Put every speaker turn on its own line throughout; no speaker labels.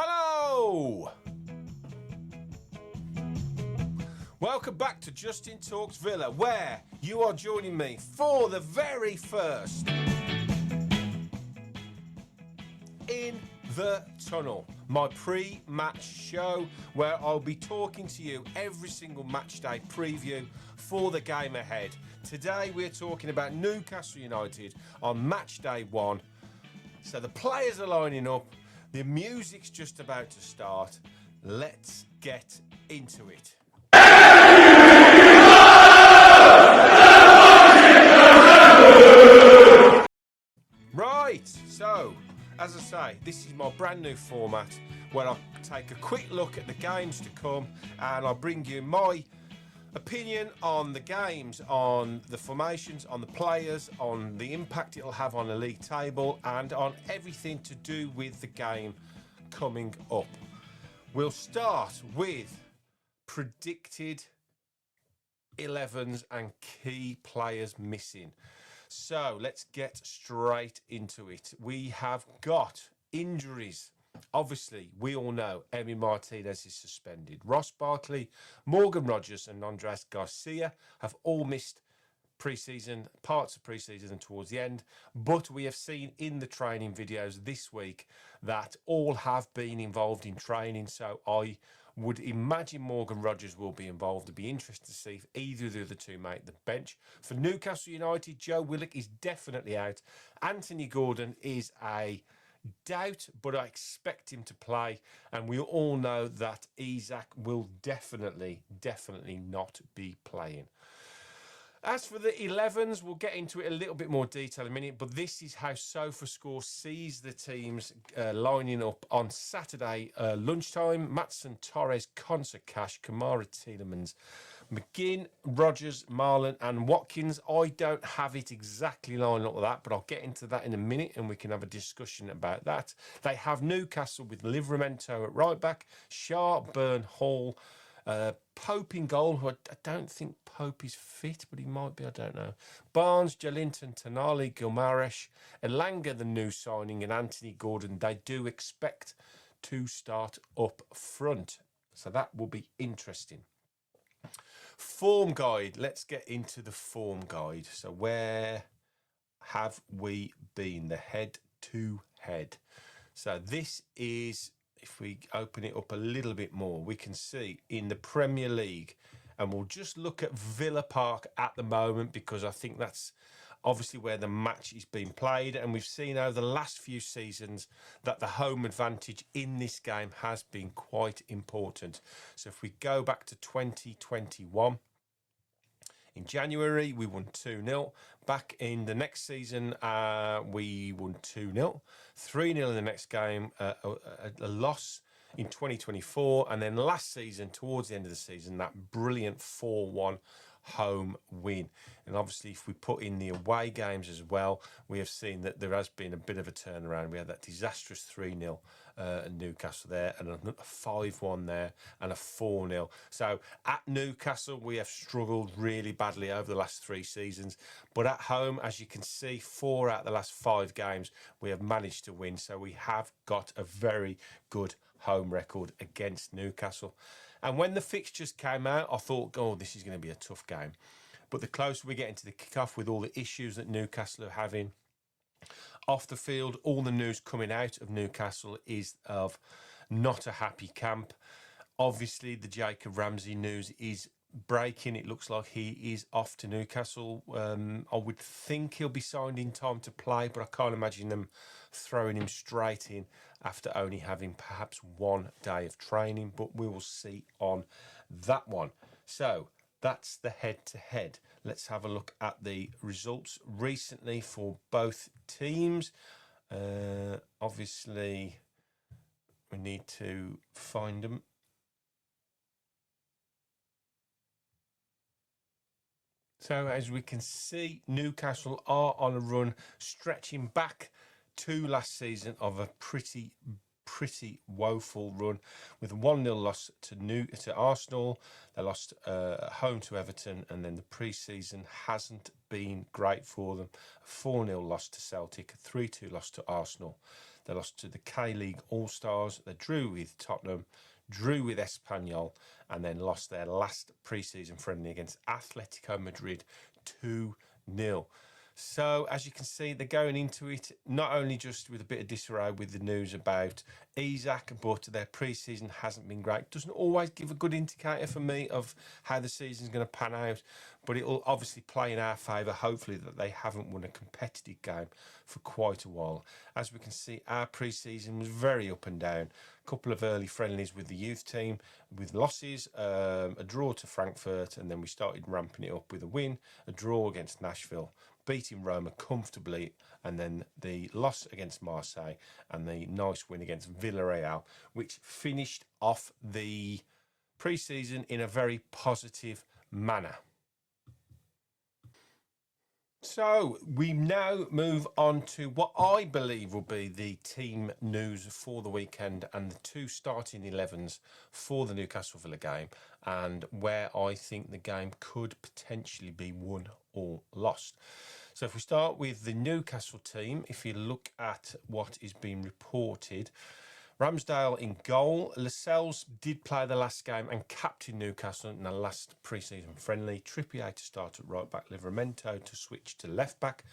Hello! Welcome back to Justin Talks Villa, where you are joining me for the very first In the Tunnel, my pre-match show where I'll be talking to you every single match day preview for the game ahead. Today we're talking about Newcastle United on match day 1. So the players are lining up, the music's just about to start. Let's get into it. Right, so as I say, this is my brand new format where I take a quick look at the games to come and I bring you my opinion on the games, on the formations, on the players, on the impact it'll have on the league table and on everything to do with the game coming up. We'll start with predicted 11s and key players missing. So let's get straight into it. We have got injuries. Obviously, we all know Emi Martinez is suspended. Ross Barkley, Morgan Rogers and Andres Garcia have all missed pre-season, parts of pre-season and towards the end. But we have seen in the training videos this week that all have been involved in training. So I would imagine Morgan Rogers will be involved. It'd be interesting to see if either of the other two make the bench. For Newcastle United, Joe Willock is definitely out. Anthony Gordon is a doubt, but I expect him to play. And we all know that Isak will definitely not be playing. As for the 11s, we'll get into it a little bit more detail in a minute, but this is how SofaScore sees the teams lining up on Saturday lunchtime. Maatsen, Torres, Konsa, Cash, Kamara, Tielemans, McGinn, Rogers, Marlon and Watkins. I don't have it exactly lined up with that, but I'll get into that in a minute and we can have a discussion about that. They have Newcastle with Livramento at right back, Sharp, Burn, Hall, Pope in goal, who I don't think Pope is fit, but he might be, I don't know. Barnes, Jolinton, Tonali, Gilmaresh, Elanga, the new signing, and Anthony Gordon, they do expect to start up front. So that will be interesting. Form guide. Let's get into the form guide. So where have we been? The head-to-head. So this is... If we open it up a little bit more, we can see in the Premier League, and we'll just look at Villa Park at the moment because I think that's obviously where the match is being played. And we've seen over the last few seasons that the home advantage in this game has been quite important. So if we go back to 2021, in January, we won 2-0. Back in the next season, we won 2-0. 3-0 in the next game, a loss in 2024. And then last season, towards the end of the season, that brilliant 4-1 home win. And obviously, if we put in the away games as well, we have seen that there has been a bit of a turnaround. We had that disastrous 3-0 at Newcastle there, and a 5-1 there, and a 4-0. So at Newcastle, we have struggled really badly over the last 3 seasons. But at home, as you can see, 4 out of the last 5 games, we have managed to win. So we have got a very good home record against Newcastle. And when the fixtures came out, I thought, oh, this is going to be a tough game. But the closer we get into the kickoff with all the issues that Newcastle are having off the field, all the news coming out of Newcastle is of not a happy camp. Obviously, the Jacob Ramsey news is breaking. It looks like he is off to Newcastle. I would think he'll be signed in time to play, but I can't imagine them throwing him straight in after only having perhaps 1 day of training, but we will see on that one. So that's the head-to-head. Let's have a look at the results recently for both teams. Obviously, we need to find them. So as we can see, Newcastle are on a run stretching back to last season of a pretty woeful run with a 1-0 loss to Arsenal. They lost at home to Everton, and then the pre-season hasn't been great for them. A 4-0 loss to Celtic, a 3-2 loss to Arsenal. They lost to the K-League All-Stars. They drew with Tottenham, drew with Espanyol, and then lost their last pre-season friendly against Atletico Madrid 2-0. So, as you can see, they're going into it not only just with a bit of disarray with the news about Isaac, but their pre-season hasn't been great. Doesn't always give a good indicator for me of how the season's going to pan out, but it will obviously play in our favour, hopefully, that they haven't won a competitive game for quite a while. As we can see, our pre-season was very up and down. A couple of early friendlies with the youth team, with losses, a draw to Frankfurt, and then we started ramping it up with a win, a draw against Nashville, beating Roma comfortably, and then the loss against Marseille and the nice win against Villarreal, which finished off the pre-season in a very positive manner. So we now move on to what I believe will be the team news for the weekend and the two starting 11s for the Newcastle Villa game, and where I think the game could potentially be won or lost. So if we start with the Newcastle team, if you look at what is being reported, Ramsdale in goal. Lascelles did play the last game and captain Newcastle in the last pre-season friendly. Trippier to start at right back, Livramento to switch to left back,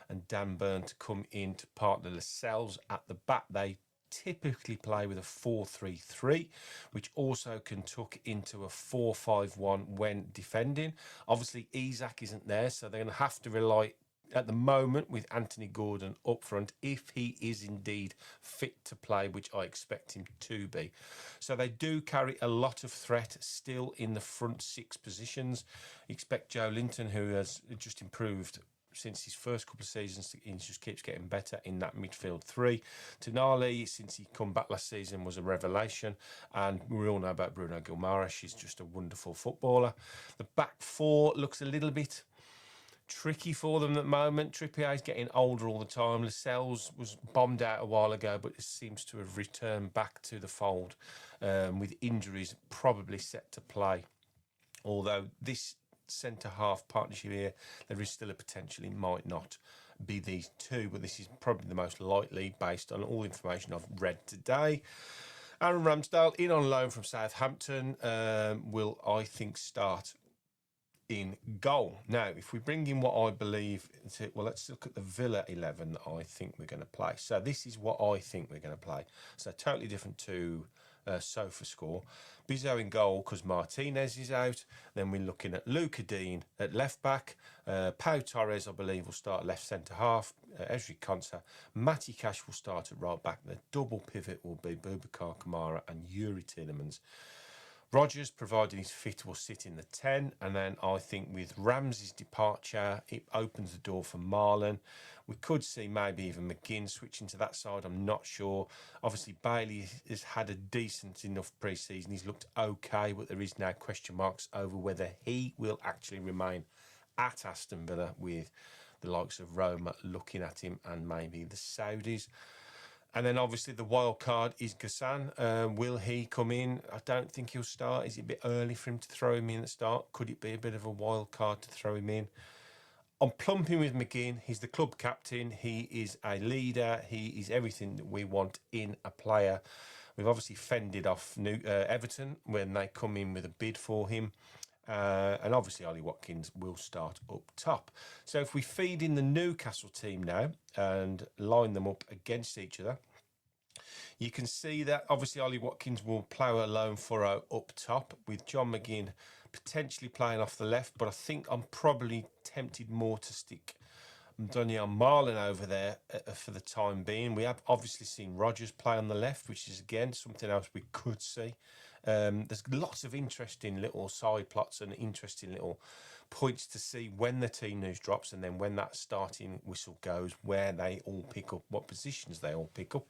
and Dan Burn to come in to partner Lascelles at the back. They typically play with a 4-3-3, which also can tuck into a 4-5-1 when defending. Obviously, Isaac isn't there, so they're going to have to rely at the moment with Anthony Gordon up front, if he is indeed fit to play, which I expect him to be. So they do carry a lot of threat still in the front six positions. You expect Joe Linton, who has just improved since his first couple of seasons, he just keeps getting better in that midfield three. Tonali, since he come back last season, was a revelation, and we all know about Bruno Guimaraes. He's just a wonderful footballer. The back four looks a little bit tricky for them at the moment. Trippier is getting older all the time. Lascelles was bombed out a while ago, but it seems to have returned back to the fold with injuries probably set to play. Although this centre-half partnership here, there is still a potential it might not be these two, but this is probably the most likely based on all the information I've read today. Aaron Ramsdale, in on loan from Southampton, will, I think, start in goal. Now, if we bring in what I believe, let's look at the Villa 11 that I think we're going to play. So this is what I think we're going to play. So totally different to Sofa score. Bizzo in goal because Martinez is out. Then we're looking at Luca Dean at left back. Pau Torres, I believe, will start left centre half. Ezri Konsa. Matty Cash will start at right back. The double pivot will be Boubacar Kamara and Yuri Tielemans. Rodgers, provided he's fit, will sit in the 10. And then I think with Ramsey's departure, it opens the door for Marlon. We could see maybe even McGinn switching to that side. I'm not sure. Obviously, Bailey has had a decent enough pre-season. He's looked okay, but there is now question marks over whether he will actually remain at Aston Villa, with the likes of Roma looking at him and maybe the Saudis. And then obviously the wild card is Ghassan. Will he come in? I don't think he'll start. Is it a bit early for him to throw him in at the start? Could it be a bit of a wild card to throw him in? I'm plumping with McGinn. He's the club captain. He is a leader. He is everything that we want in a player. We've obviously fended off Everton when they come in with a bid for him. And obviously Ollie Watkins will start up top. So if we feed in the Newcastle team now and line them up against each other, you can see that obviously Ollie Watkins will plough a lone furrow up top, with John McGinn potentially playing off the left, but I think I'm probably tempted more to stick Daniel Marlon over there for the time being. We have obviously seen Rodgers play on the left, which is again something else we could see. There's lots of interesting little side plots and interesting little points to see when the team news drops, and then when that starting whistle goes, where they all pick up, what positions they all pick up.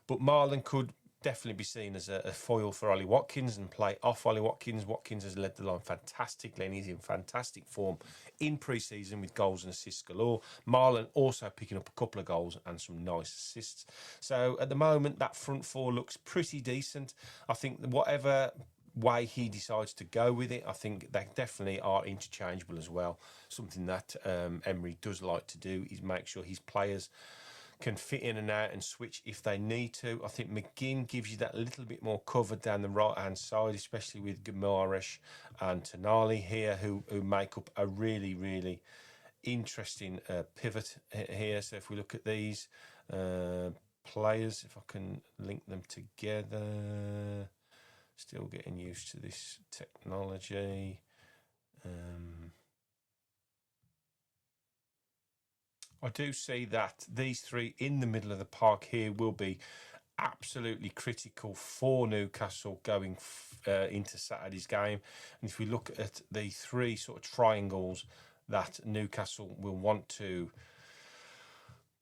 But Marlon could definitely be seen as a foil for Ollie Watkins and play off Ollie Watkins. Watkins has led the line fantastically and he's in fantastic form in pre-season with goals and assists galore. Marlon also picking up a couple of goals and some nice assists. So at the moment, that front four looks pretty decent. I think whatever way he decides to go with it, I think they definitely are interchangeable as well. Something that Emery does like to do is make sure his players can fit in and out and switch if they need to. I think McGinn gives you that little bit more cover down the right-hand side, especially with Guimaraes and Tonali here, who make up a really, really interesting pivot here. So if we look at these players, if I can link them together, still getting used to this technology. I do see that these three in the middle of the park here will be absolutely critical for Newcastle going into Saturday's game. And if we look at the three sort of triangles that Newcastle will want to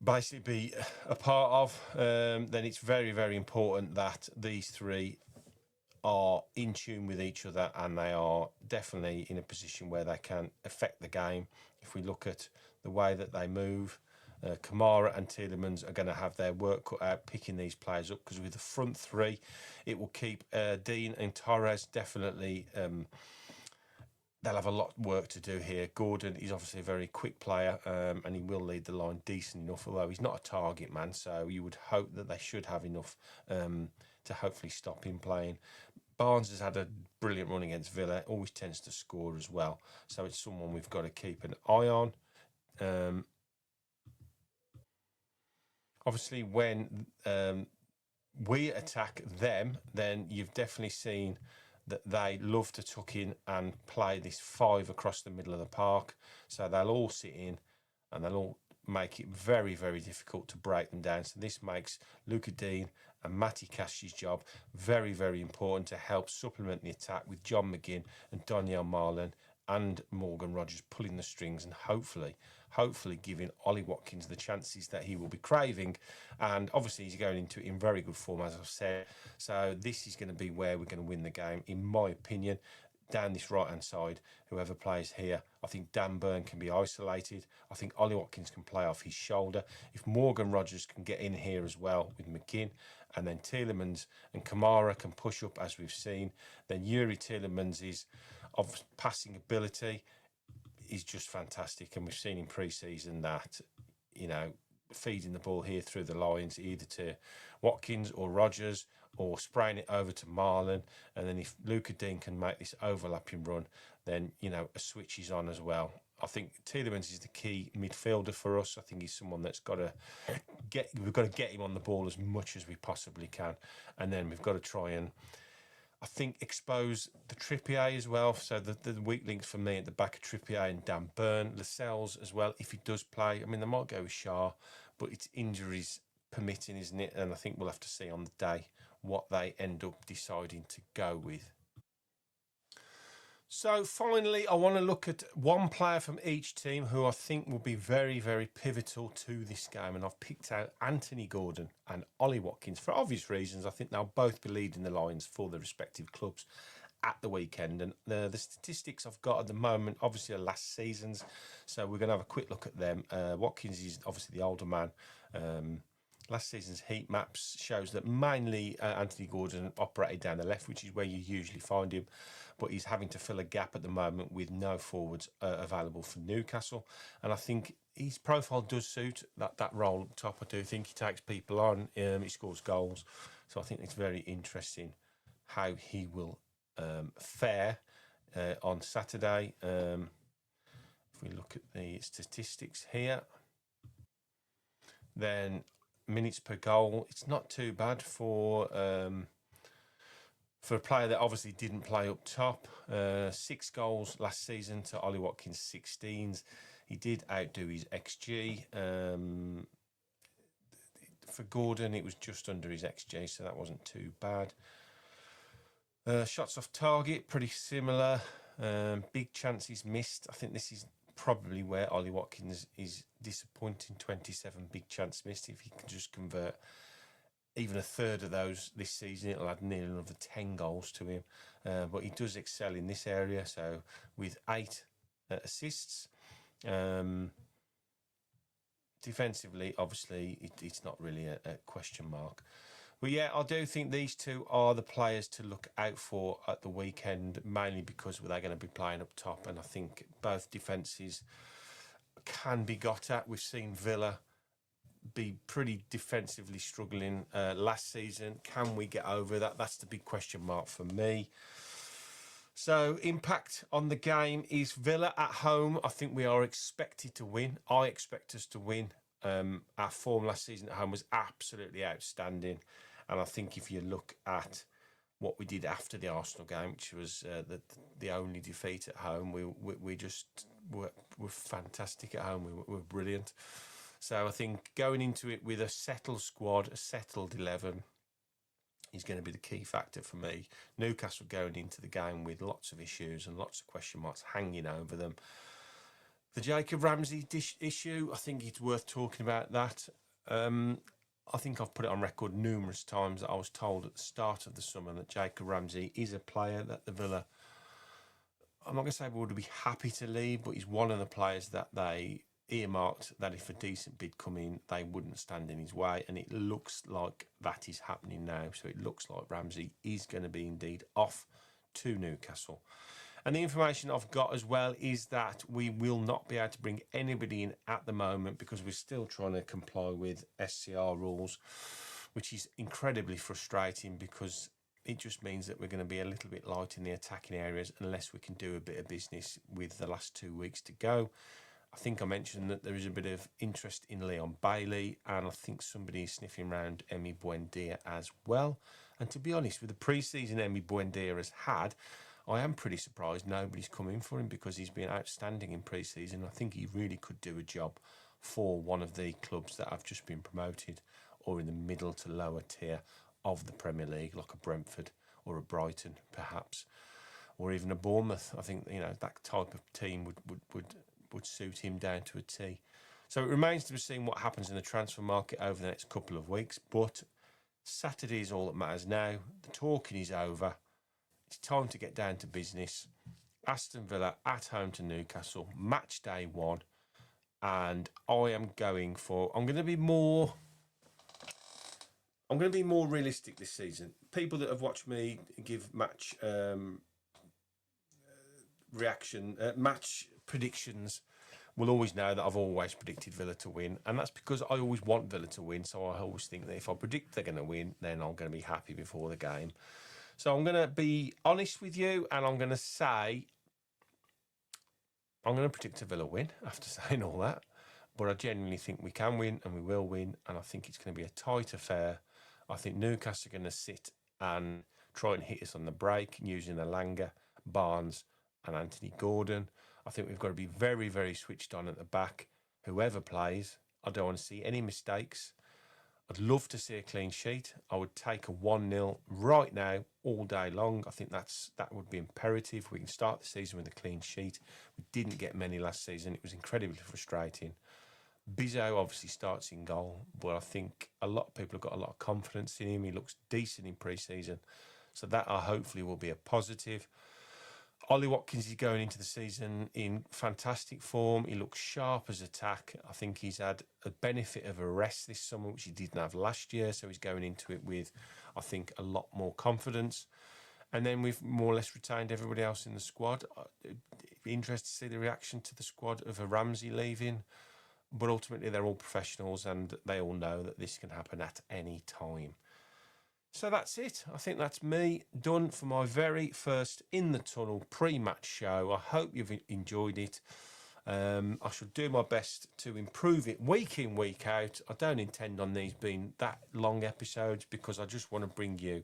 basically be a part of, then it's very, very important that these three are in tune with each other and they are definitely in a position where they can affect the game. If we look at the way that they move, Kamara and Tielemans are going to have their work cut out picking these players up, because with the front three, it will keep Dean and Torres definitely. They'll have a lot of work to do here. Gordon is obviously a very quick player, and he will lead the line decent enough, although he's not a target man, so you would hope that they should have enough to hopefully stop him playing. Barnes has had a brilliant run against Villa, always tends to score as well, so it's someone we've got to keep an eye on. Obviously, when we attack them, then you've definitely seen that they love to tuck in and play this five across the middle of the park. So they'll all sit in and they'll all make it very, very difficult to break them down. So this makes Luca Dean and Matty Cash's job very, very important to help supplement the attack with John McGinn and Daniel Marlon and Morgan Rogers pulling the strings and hopefully giving Ollie Watkins the chances that he will be craving. And obviously he's going into it in very good form, as I've said. So this is going to be where we're going to win the game, in my opinion. Down this right-hand side, whoever plays here, I think Dan Burn can be isolated. I think Ollie Watkins can play off his shoulder. If Morgan Rogers can get in here as well with McGinn, and then Tielemans and Kamara can push up, as we've seen, then Yuri Tielemans is of passing ability is just fantastic, and we've seen in pre-season that, you know, feeding the ball here through the lines either to Watkins or Rogers or spraying it over to Marlon, and then if Luca Dean can make this overlapping run, then, you know, a switch is on as well. I think Tielemans is the key midfielder for us. I think he's someone that's got to we've got to get him on the ball as much as we possibly can, and then we've got to try and, I think, expose the Trippier as well. So the weak links for me at the back of Trippier and Dan Burn. Lascelles as well, if he does play. I mean, they might go with Shah, but it's injuries permitting, isn't it? And I think we'll have to see on the day what they end up deciding to go with. So finally, I want to look at one player from each team who I think will be very, very pivotal to this game. And I've picked out Anthony Gordon and Ollie Watkins for obvious reasons. I think they'll both be leading the lines for their respective clubs at the weekend. And the statistics I've got at the moment, obviously, are last season's. So we're going to have a quick look at them. Watkins is obviously the older man. Last season's heat maps shows that mainly Anthony Gordon operated down the left, which is where you usually find him, but he's having to fill a gap at the moment with no forwards available for Newcastle. And I think his profile does suit that role up top. I do think he takes people on, he scores goals. So I think it's very interesting how he will fare on Saturday. If we look at the statistics here, then minutes per goal, it's not too bad for a player that obviously didn't play up top. 6 goals last season to Ollie Watkins' 16s. He did outdo his XG. For Gordon, it was just under his XG, so that wasn't too bad. Shots off target, pretty similar. Big chances missed. I think this is probably where Ollie Watkins is disappointing. 27 big chance missed. If he can just convert even a third of those this season, it'll add nearly another 10 goals to him. But he does excel in this area. So with 8 assists, defensively, obviously, it's not really a question mark. But yeah, I do think these two are the players to look out for at the weekend, mainly because they're going to be playing up top. And I think both defences can be got at. We've seen Villa be pretty defensively struggling last season. Can we get over that? That's the big question mark for me. So, impact on the game is Villa at home. I think we are expected to win. I expect us to win. Our form last season at home was absolutely outstanding. And I think if you look at what we did after the Arsenal game, which was the only defeat at home, we just were fantastic at home. We were brilliant. So I think going into it with a settled squad, a settled 11, is going to be the key factor for me. Newcastle going into the game with lots of issues and lots of question marks hanging over them. The Jacob Ramsey issue, I think it's worth talking about that. I think I've put it on record numerous times that I was told at the start of the summer that Jacob Ramsey is a player that the Villa, I'm not going to say we would be happy to leave, but he's one of the players that they earmarked that if a decent bid come in, they wouldn't stand in his way, and it looks like that is happening now. So it looks like Ramsey is going to be indeed off to Newcastle. And the information I've got as well is that we will not be able to bring anybody in at the moment because we're still trying to comply with SCR rules, which is incredibly frustrating because it just means that we're going to be a little bit light in the attacking areas unless we can do a bit of business with the last 2 weeks to go. I think I mentioned that there is a bit of interest in Leon Bailey, and I think somebody is sniffing around Emi Buendia as well. And to be honest, with the pre-season Emi Buendia has had, I am pretty surprised nobody's come in for him because he's been outstanding in pre-season. I think he really could do a job for one of the clubs that have just been promoted or in the middle to lower tier of the Premier League, like a Brentford or a Brighton perhaps, or even a Bournemouth. I think, you know, that type of team would suit him down to a T. So it remains to be seen what happens in the transfer market over the next couple of weeks. But Saturday is all that matters now. The talking is over. It's time to get down to business. Aston Villa at home to Newcastle, match day 1. And I'm going to be more realistic this season. People that have watched me give match match predictions will always know that I've always predicted Villa to win, and that's because I always want Villa to win. So I always think that if I predict they're going to win, then I'm going to be happy before the game. So I'm going to be honest with you, and I'm going to say I'm going to predict a Villa win after saying all that. But I genuinely think we can win, and we will win, and I think it's going to be a tight affair. I think Newcastle are going to sit and try and hit us on the break using Alanga, Barnes and Anthony Gordon. I think we've got to be very, very switched on at the back. Whoever plays, I don't want to see any mistakes. I'd love to see a clean sheet. I would take a 1-0 right now, all day long. I think that would be imperative. We can start the season with a clean sheet. We didn't get many last season. It was incredibly frustrating. Bizzo obviously starts in goal, but I think a lot of people have got a lot of confidence in him. He looks decent in pre-season, so that hopefully will be a positive. Ollie Watkins is going into the season in fantastic form. He looks sharp as attack. I think he's had a benefit of a rest this summer, which he didn't have last year. So he's going into it with, I think, a lot more confidence. And then we've more or less retained everybody else in the squad. It'd be interesting to see the reaction to the squad of a Ramsey leaving. But ultimately, they're all professionals and they all know that this can happen at any time. So that's it. I think that's me done for my very first In the Tunnel pre-match show. I hope you've enjoyed it. I shall do my best to improve it week in, week out. I don't intend on these being that long episodes because I just want to bring you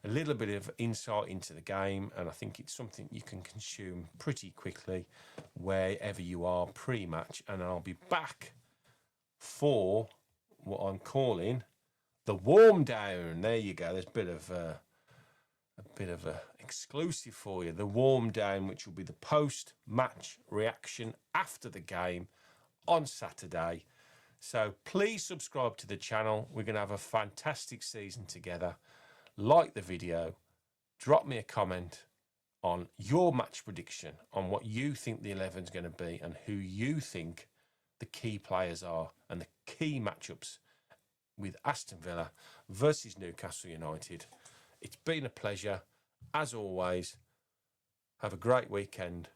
a little bit of insight into the game, and I think it's something you can consume pretty quickly wherever you are pre-match. And I'll be back for what I'm calling the warm down. There you go. There's a bit of a exclusive for you. The warm down, which will be the post-match reaction after the game on Saturday. So please subscribe to the channel. We're going to have a fantastic season together. Like the video. Drop me a comment on your match prediction on what you think the 11 is going to be and who you think the key players are and the key matchups with Aston Villa versus Newcastle United. It's been a pleasure. As always, have a great weekend.